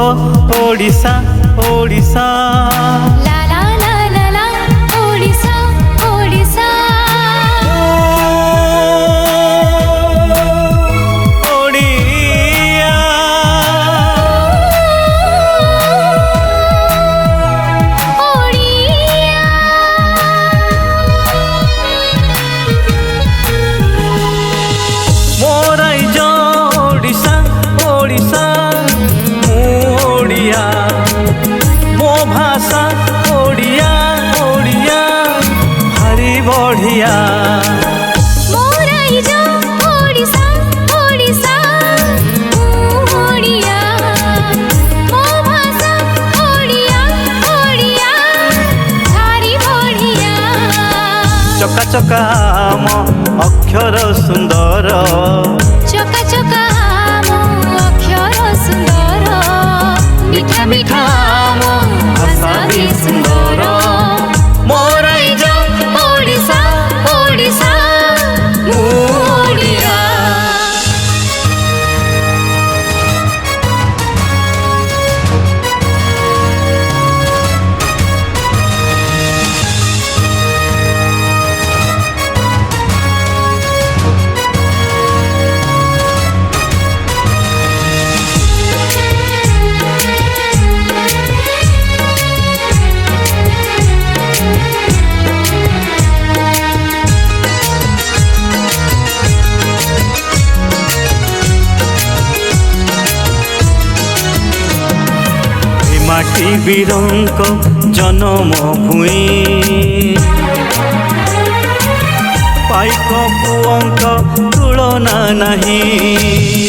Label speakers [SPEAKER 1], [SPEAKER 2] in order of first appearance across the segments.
[SPEAKER 1] ओडिशा ओडिशा
[SPEAKER 2] ला ला ला ला ला ओडिशा ओडिशा
[SPEAKER 1] ओडिया
[SPEAKER 2] ओडिया
[SPEAKER 1] मोर eyes Odisha Odisha Odia मो भाषा ओडिया ओडिया भारी बढ़िया
[SPEAKER 2] मोर आइज ओडिशा ओडिशा ओडिया मो भाषा ओडिया ओडिया भारी बढ़िया
[SPEAKER 1] चका चका मो अक्षर सुंदर
[SPEAKER 2] चका चका मो अक्षर सुंदर मिठा मिठा मो भाषा भी सुंदर
[SPEAKER 1] मोर आइज
[SPEAKER 2] ओडिशा ओडिशा ओडिया
[SPEAKER 1] माटी वीरंक जन्म भूई पाइक पुअंक तुलना नहीं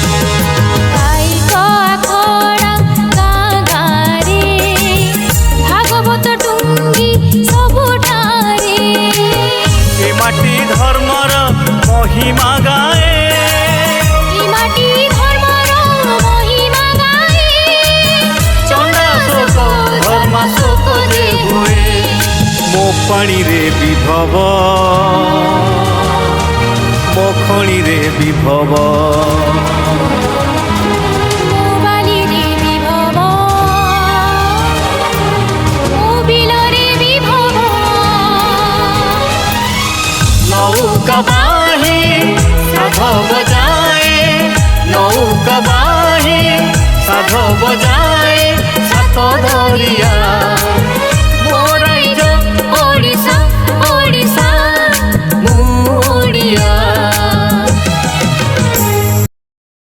[SPEAKER 2] काइक आखड़ा गाँ गाँ रे भागवत टुंगी सबुठारे
[SPEAKER 1] ए माटी धर्मर महिमा गाए
[SPEAKER 2] ई माटी धर्मर महिमा गाए
[SPEAKER 1] चंदा शोक धर्मा शोक जे हुए मो पानी रे विभव मो खणी रे विभव
[SPEAKER 2] मो बाली रे विभव मो बिल रे विभव
[SPEAKER 1] नौका बाहे साधव बजाए नौका बाहे साधव बजाए